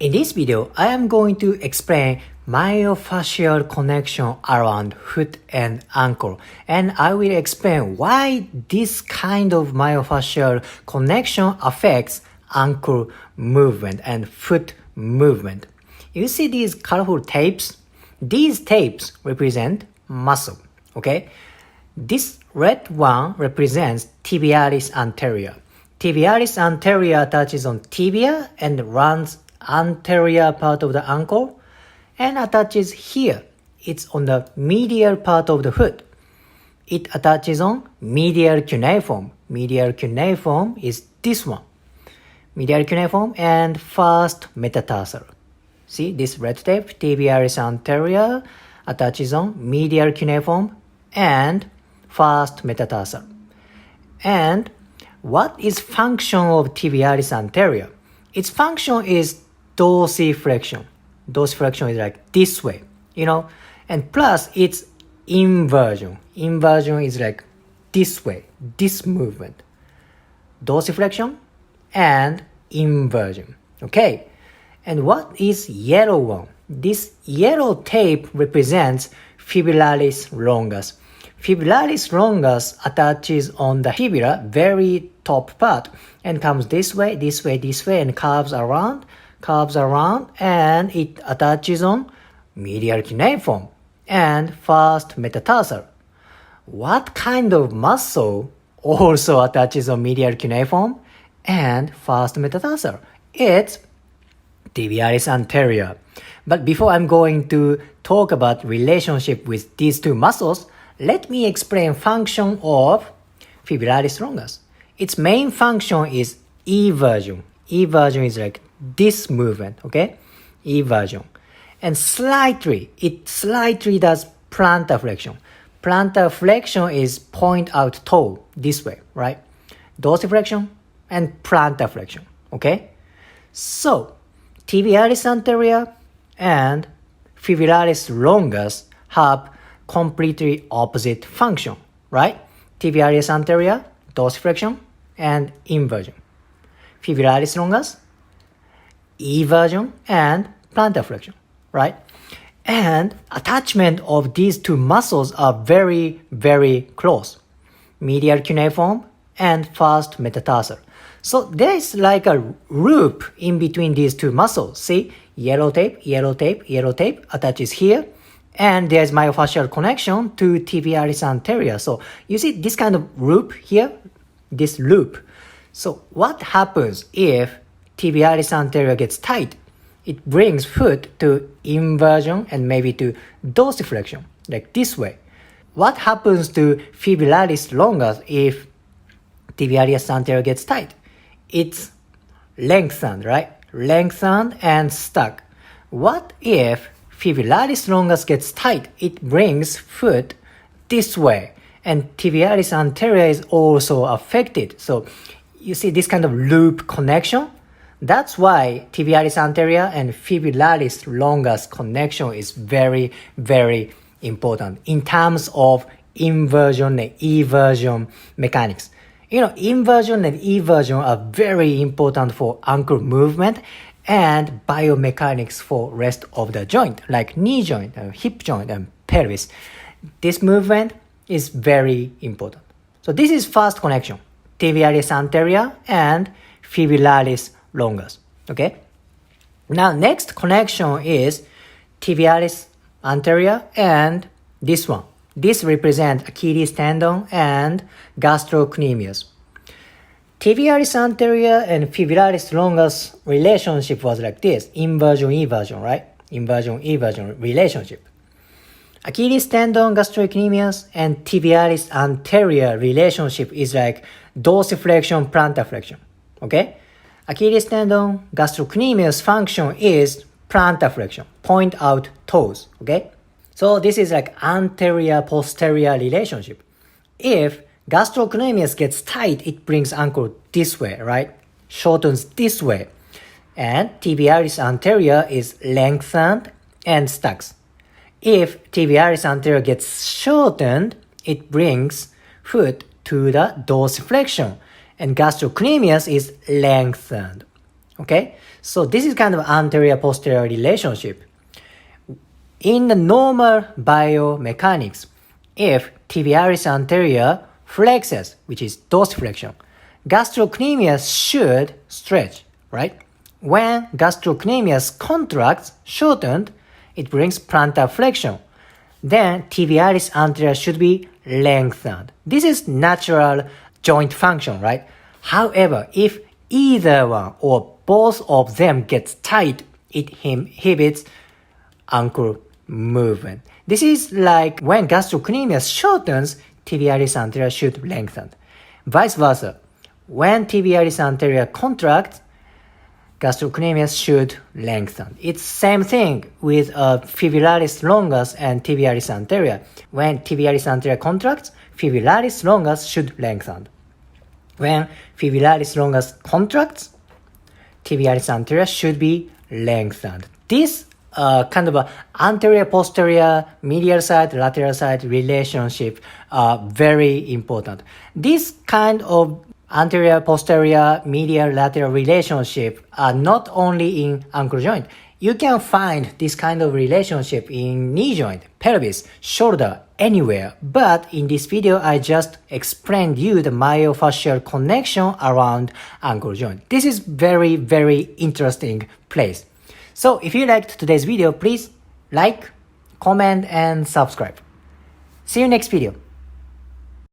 In this video, I am going to explain myofascial connection around foot and ankle, and I will explain why this kind of myofascial connection affects ankle movement and foot movement. You see these colorful tapes? These tapes represent muscle, okay? This red one represents tibialis anterior. Tibialis anterior touches on tibia and runs anterior part of the ankle and attaches here. It's on the medial part of the foot. It attaches on medial cuneiform. Medial cuneiform is this one. Medial cuneiform and first metatarsal. See this red tape, tibialis anterior attaches on medial cuneiform and first metatarsal. And what is function of tibialis anterior? Its function is dorsiflexion. Dorsiflexion is like this way, and plus it's inversion. Inversion is like this way, this movement. Dorsiflexion and inversion, okay? And what is yellow one? This yellow tape represents fibrillaris longus. Fibrillaris longus attaches on the fibula, very top part, and comes this way, this way, this way, and curves around, and it attaches on medial cuneiform and first metatarsal. What kind of muscle also attaches on medial cuneiform and first metatarsal? It's tibialis anterior. But before I'm going to talk about relationship with these two muscles, let me explain function of fibrillaris longus. Its main function is eversion. Eversion is like this movement, okay? Eversion. And it slightly does plantar flexion. Plantar flexion is point out toe, this way, right? Dorsiflexion and plantar flexion, okay? So, tibialis anterior and fibrillaris longus have completely opposite function, right? Tibialis anterior, dorsiflexion and inversion. Fibrillaris longus, eversion and plantar flexion, right? And attachment of these two muscles are very, very close. Medial cuneiform and first metatarsal. So there is like a loop in between these two muscles. See, yellow tape attaches here. And there's myofascial connection to tibialis anterior. So you see this kind of loop here, this loop. So what happens if tibialis anterior gets tight? It brings foot to inversion and maybe to dorsiflexion, like this way. What happens to fibrillaris longus if tibialis anterior gets tight? It's lengthened, right? Lengthened and stuck. What if fibrillaris longus gets tight? It brings foot this way, and tibialis anterior is also affected. So you see this kind of loop connection. That's why tibialis anterior and fibrillaris longus connection is very, very important in terms of inversion and eversion mechanics. Inversion and eversion are very important for ankle movement and biomechanics for rest of the joint, like knee joint, hip joint, and pelvis. This movement is very important. So this is first connection, tibialis anterior and fibrillaris longus, okay? Now next connection is tibialis anterior and this one. This represents Achilles tendon and gastrocnemius. Tibialis anterior and fibrillaris longus relationship was like this. Inversion-eversion, right? Inversion-eversion relationship. Achilles tendon, gastrocnemius, and tibialis anterior relationship is like dorsiflexion, plantar flexion. Okay? Achilles tendon, gastrocnemius function is plantar flexion, point out toes. Okay? So this is like anterior-posterior relationship. If gastrocnemius gets tight, it brings ankle this way, right? Shortens this way. And tibialis anterior is lengthened and stucks. If tibialis anterior gets shortened, it brings foot to the dorsiflexion. And gastrocnemius is lengthened. Okay, so this is kind of anterior-posterior relationship. In the normal biomechanics, if tibialis anterior flexes, which is dorsiflexion, gastrocnemius should stretch, right? When gastrocnemius contracts, shortened, it brings plantar flexion. Then tibialis anterior should be lengthened. This is natural joint function, right? However, if either one or both of them gets tight, it inhibits ankle movement. This is like when gastrocnemius shortens, tibialis anterior should lengthen. Vice versa, when tibialis anterior contracts, gastrocnemius should lengthen. It's same thing with fibularis longus and tibialis anterior. When tibialis anterior contracts, fibularis longus should lengthen. When fibularis longus contracts, tibialis anterior should be lengthened. This kind of a anterior-posterior, medial side, lateral side relationship are very important. This kind of anterior-posterior, medial-lateral relationship are not only in ankle joint. You can find this kind of relationship in knee joint, pelvis, shoulder, anywhere. But in this video, I just explained you the myofascial connection around ankle joint. This is very, very interesting place. So if you liked today's video, please like, comment, and subscribe. See you next video.